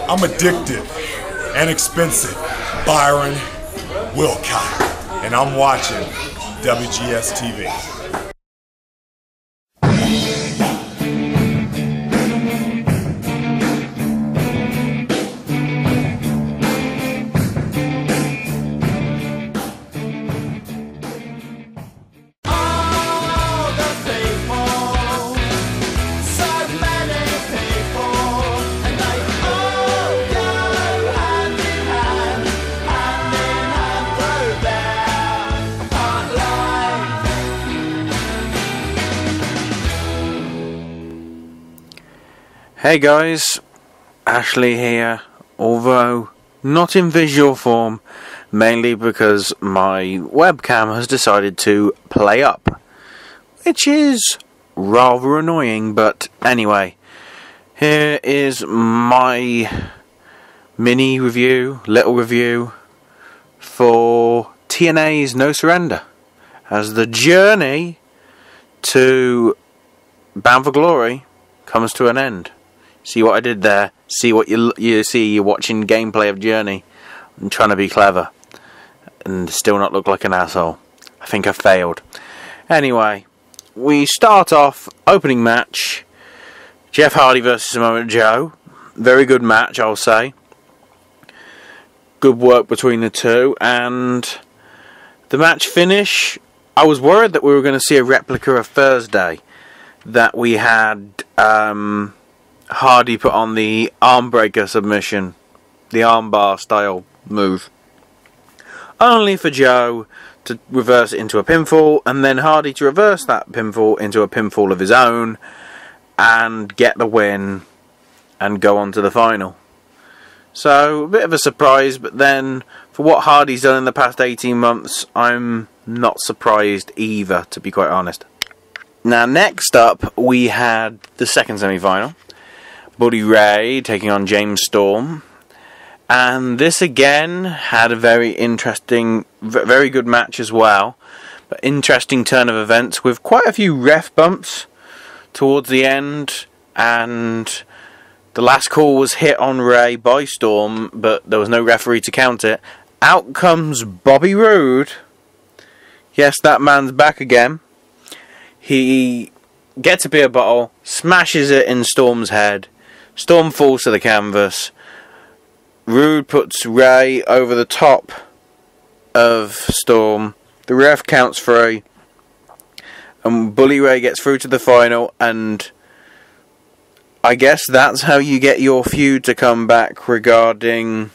I'm addicted and expensive. Byron Wilcott. And I'm watching WGS-TV. Hey guys, Ashley here, although not in visual form, mainly because my webcam has decided to play up, which is rather annoying, but anyway, here is my mini review, little review, for TNA's No Surrender, as the journey to Bound for Glory comes to an end. See what I did there? See what you see? You're watching gameplay of Journey. I'm trying to be clever and still not look like an asshole. I think I failed. Anyway, we start off opening match. Jeff Hardy versus Samoa Joe. Very good match, I'll say. Good work between the two, and the match finish. I was worried that we were going to see a replica of Thursday that we had. Hardy put on the Armbreaker submission, the armbar style move, only for Joe to reverse it into a pinfall, and then Hardy to reverse that pinfall into a pinfall of his own and get the win and go on to the final. So a bit of a surprise, but then for what Hardy's done in the past 18 months, I'm not surprised either, to be quite honest. Now next up we had the second semi-final. Bully Ray taking on James Storm, and this again had a very interesting, very good match as well, but interesting turn of events with quite a few ref bumps towards the end, and the last call was hit on Ray by Storm, but there was no referee to count it. Out comes Bobby Roode. Yes, that man's back again. He gets a beer bottle, smashes it in Storm's head. Storm falls to the canvas. Roode puts Ray over the top of Storm. The ref counts 3. And Bully Ray gets through to the final. And I guess that's how you get your feud to come back regarding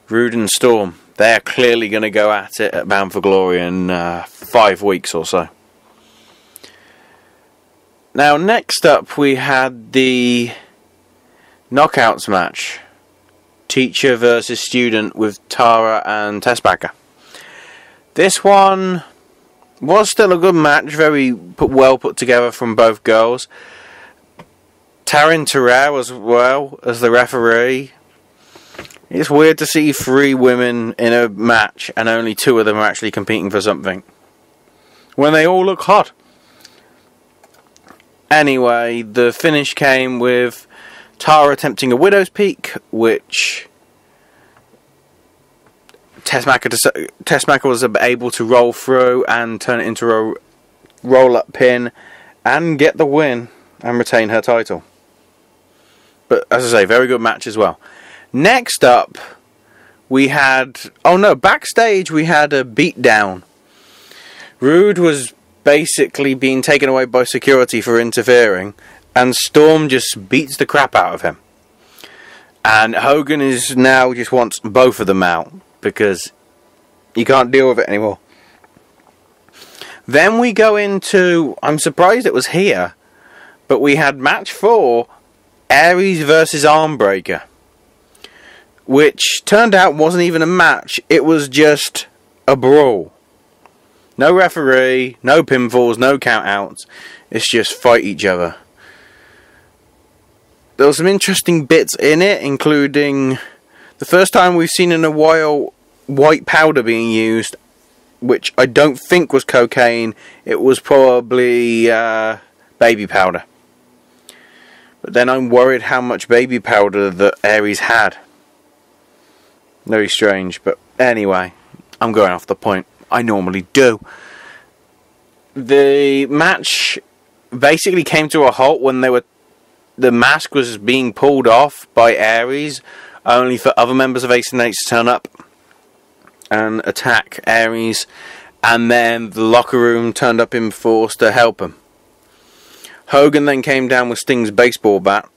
Roode and Storm. They're clearly going to go at it at Bound for Glory in 5 weeks or so. Now next up we had the Knockouts match. Teacher versus student with Tara and Tessmacher. This one was still a good match, very well put together from both girls. Taryn Terrell as well as the referee. It's weird to see 3 women in a match and only 2 of them are actually competing for something, when they all look hot. Anyway, the finish came with Tara attempting a Widow's Peak, which Tessmacher was able to roll through and turn it into a roll-up pin and get the win and retain her title. But as I say, very good match as well. Next up, we had... backstage we had a beatdown. Roode was basically being taken away by security for interfering, and Storm just beats the crap out of him. And Hogan is now just wants both of them out because he can't deal with it anymore. Then we go into... I'm surprised it was here, but we had match 4, Aries versus Armbreaker, which turned out wasn't even a match. It was just a brawl. No referee, no pinfalls, no countouts. It's just fight each other. There were some interesting bits in it, including the first time we've seen in a while white powder being used, which I don't think was cocaine. It was probably baby powder. But then I'm worried how much baby powder that Aries had. Very strange, but anyway, I'm going off the point. I normally do. The match basically came to a halt when the mask was being pulled off by Aries, only for other members of Ace and H to turn up and attack Aries, and then the locker room turned up in force to help him. Hogan then came down with Sting's baseball bat.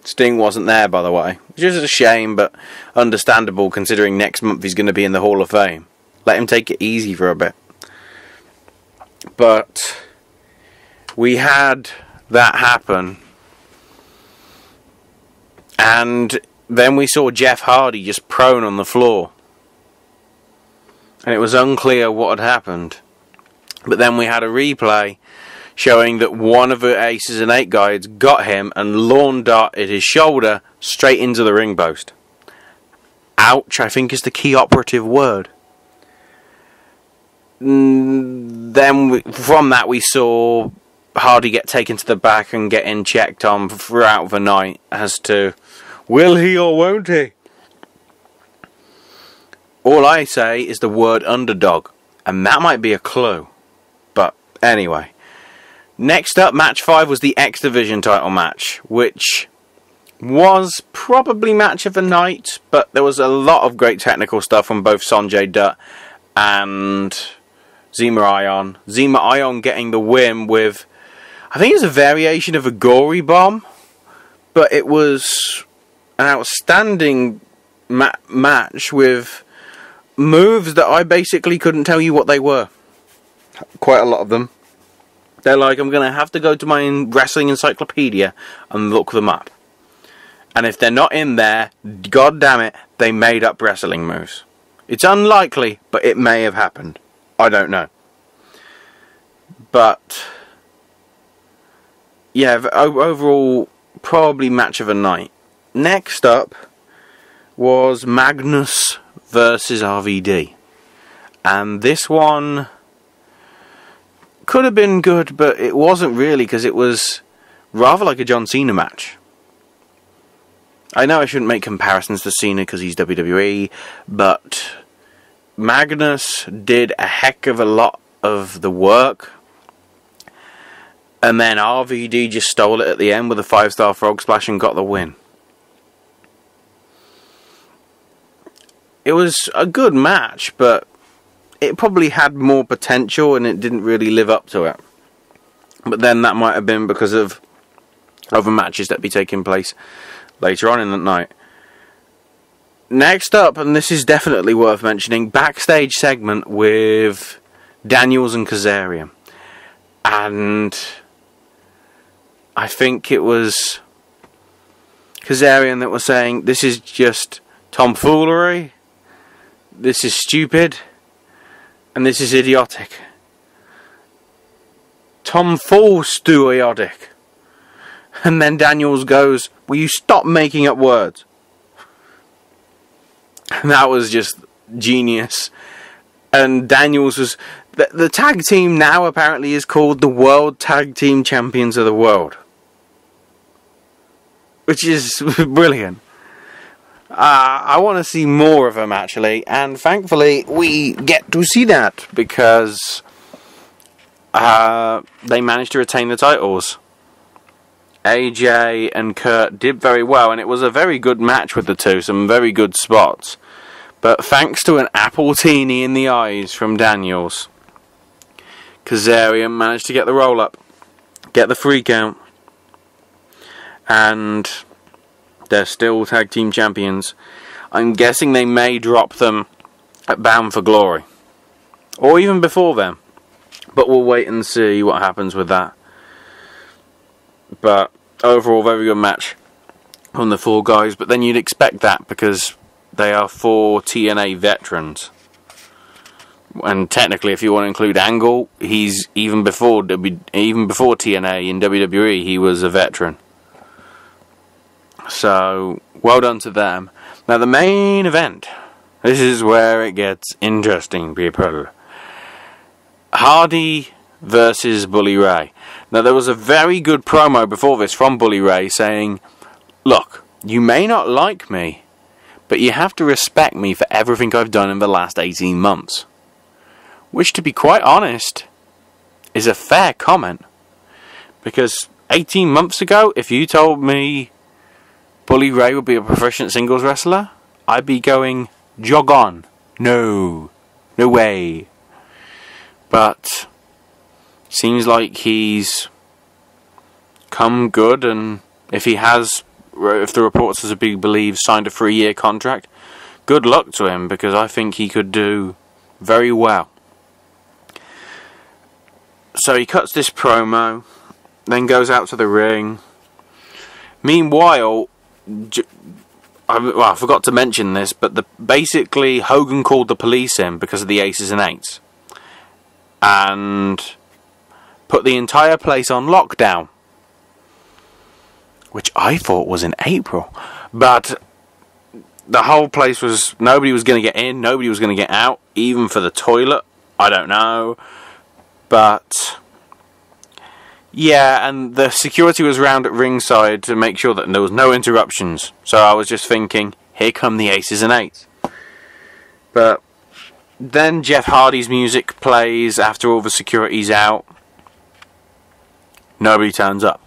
Sting wasn't there, by the way, which is a shame, but understandable considering next month he's going to be in the Hall of Fame. Let him take it easy for a bit. But we had that happen, and then we saw Jeff Hardy just prone on the floor, and it was unclear what had happened. But then we had a replay showing that one of the Aces and 8 guys got him and lawn darted his shoulder straight into the ring post. Ouch, I think is the key operative word. Then from that we saw Hardy get taken to the back and getting checked on throughout the night as to will he or won't he. All I say is the word underdog, and that might be a clue. But anyway, next up, match 5 was the X Division title match, which was probably match of the night, but there was a lot of great technical stuff from both Sonjay Dutt and Zema Ion. Zema Ion getting the win with, I think it's a variation of a gory bomb, but it was an outstanding match with moves that I basically couldn't tell you what they were. Quite a lot of them. They're like, I'm going to have to go to my wrestling encyclopedia and look them up. And if they're not in there, god damn it, they made up wrestling moves. It's unlikely, but it may have happened. I don't know. But yeah, overall, probably match of the night. Next up was Magnus versus RVD. And this one could have been good, but it wasn't really, because it was rather like a John Cena match. I know I shouldn't make comparisons to Cena because he's WWE, but Magnus did a heck of a lot of the work, and then RVD just stole it at the end with a 5-star frog splash and got the win. It was a good match, but it probably had more potential and it didn't really live up to it. But then that might have been because of other matches that be taking place later on in the night. Next up, and this is definitely worth mentioning, backstage segment with Daniels and Kazarian. And I think it was Kazarian that was saying, this is just tomfoolery, this is stupid, and this is idiotic. Tomfool-stu-idiotic. And then Daniels goes, will you stop making up words? And that was just genius. And Daniels was... The tag team now apparently is called the World Tag Team Champions of the World. Which is brilliant. I want to see more of them actually, and thankfully we get to see that because they managed to retain the titles. AJ and Kurt did very well, and it was a very good match with the two, some very good spots. But thanks to an apple teeny in the eyes from Daniels, Kazarian managed to get the roll up, get the free count, and they're still tag team champions. I'm guessing they may drop them at Bound for Glory, or even before then, but we'll wait and see what happens with that. But overall, very good match from the 4 guys, but then you'd expect that because they are 4 TNA veterans. And technically, if you want to include Angle, he's even before TNA in WWE, he was a veteran. So, well done to them. Now, the main event. This is where it gets interesting, people. Hardy versus Bully Ray. Now, there was a very good promo before this from Bully Ray saying, look, you may not like me, but you have to respect me for everything I've done in the last 18 months. Which, to be quite honest, is a fair comment. Because 18 months ago, if you told me Bully Ray would be a proficient singles wrestler, I'd be going, jog on. No way. But seems like he's come good, and if the reports are to be believed, signed a 3-year contract, good luck to him, because I think he could do very well. So he cuts this promo, then goes out to the ring. Meanwhile, I forgot to mention this, but basically Hogan called the police in because of the aces and eights, and put the entire place on lockdown, which I thought was in April, but the whole place was, nobody was going to get in, nobody was going to get out, even for the toilet. I don't know, but yeah, and the security was round at ringside to make sure that there was no interruptions. So I was just thinking, here come the aces and eights. But then Jeff Hardy's music plays after all the security's out. Nobody turns up.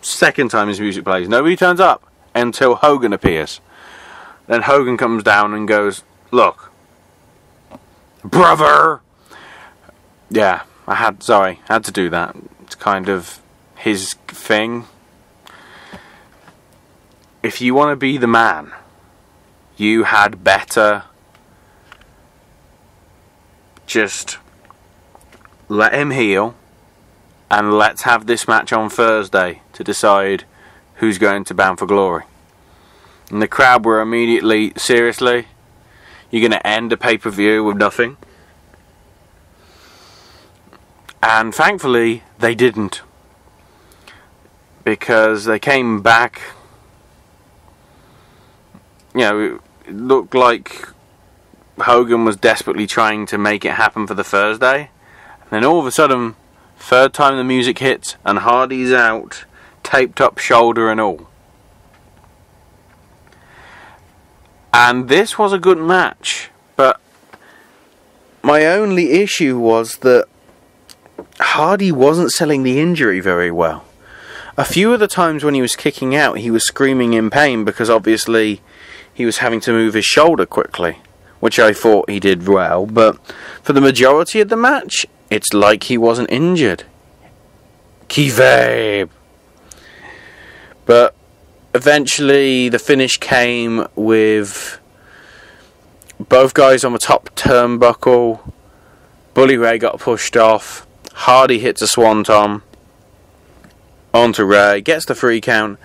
Second time his music plays, nobody turns up until Hogan appears. Then Hogan comes down and goes, look, brother. Yeah, I had to do that. It's kind of his thing. If you want to be the man, you had better just let him heal, and let's have this match on Thursday to decide who's going to Bound for Glory. And the crowd were immediately, seriously? You're going to end a pay-per-view with nothing? And thankfully, they didn't. Because they came back. You know, it looked like Hogan was desperately trying to make it happen for the Thursday. And then all of a sudden, third time the music hits, and Hardy's out, taped up shoulder and all. And this was a good match. But my only issue was that Hardy wasn't selling the injury very well. A few of the times when he was kicking out, he was screaming in pain because obviously he was having to move his shoulder quickly, which I thought he did well, but for the majority of the match, it's like he wasn't injured. Kayfabe. But eventually the finish came with both guys on the top turnbuckle. Bully Ray got pushed off. Hardy hits a swanton onto Ray, gets the 3 count,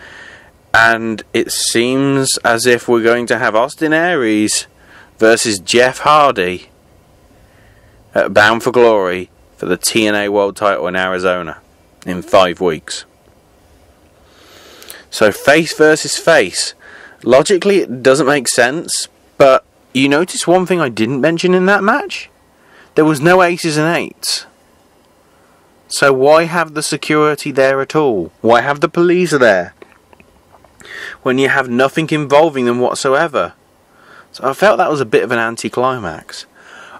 and it seems as if we're going to have Austin Aries versus Jeff Hardy at Bound for Glory for the TNA World title in Arizona in 5 weeks. So face versus face. Logically it doesn't make sense, but you notice one thing I didn't mention in that match? There was no aces and eights. So why have the security there at all? Why have the police there when you have nothing involving them whatsoever? So I felt that was a bit of an anticlimax.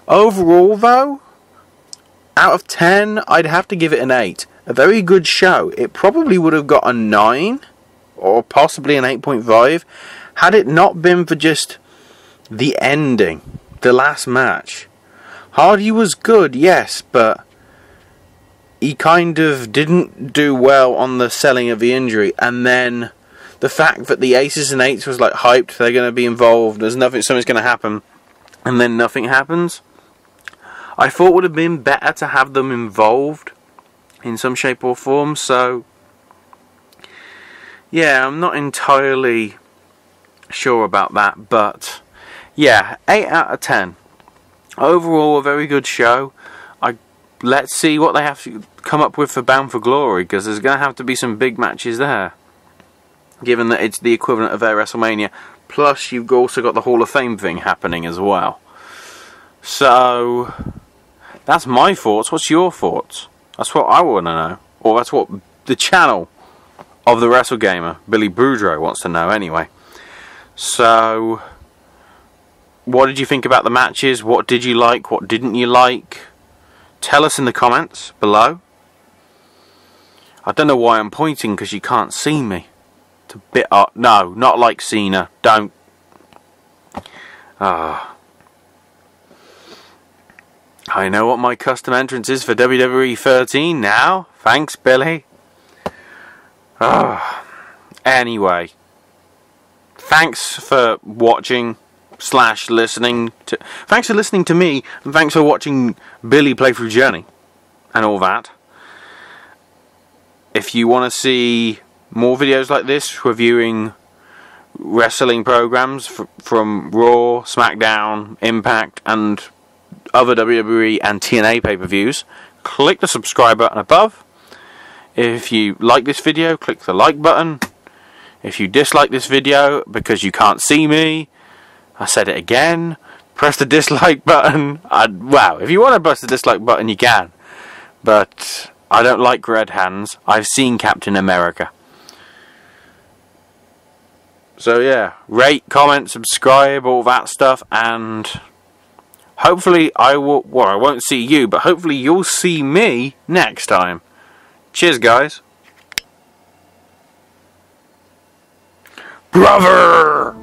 Overall though, out of 10, I'd have to give it an 8. A very good show. It probably would have got a 9 or possibly an 8.5 had it not been for just the ending, the last match. Hardy was good, yes, but he kind of didn't do well on the selling of the injury, and then the fact that the aces and eights was like hyped, they're going to be involved, there's nothing, something's going to happen, and then nothing happens. I thought it would have been better to have them involved in some shape or form, so yeah, I'm not entirely sure about that, but yeah, 8 out of 10. Overall, a very good show. Let's see what they have to come up with for Bound for Glory, because there's going to have to be some big matches there, given that it's the equivalent of their WrestleMania. Plus, you've also got the Hall of Fame thing happening as well. So, that's my thoughts. What's your thoughts? That's what I want to know. Or that's what the channel of the Wrestle Gamer, Billy Boudreaux, wants to know anyway. So, what did you think about the matches? What did you like? What didn't you like? Tell us in the comments below. I don't know why I'm pointing, because you can't see me. It's a bit odd. No, not like Cena. Don't. I know what my custom entrance is for WWE 13 now. Thanks, Billy. Anyway. Thanks for watching / listening to. Thanks for listening to me, and thanks for watching Billy Playthrough Journey and all that. If you want to see more videos like this reviewing wrestling programs from Raw, SmackDown, Impact, and other WWE and TNA pay-per-views, click the subscribe button above. If you like this video, click the like button. If you dislike this video because you can't see me, I said it again, press the dislike button. Wow, if you want to press the dislike button, you can. But I don't like red hands. I've seen Captain America. So yeah, rate, comment, subscribe, all that stuff, and hopefully I won't see you, but hopefully you'll see me next time. Cheers, guys. Brother!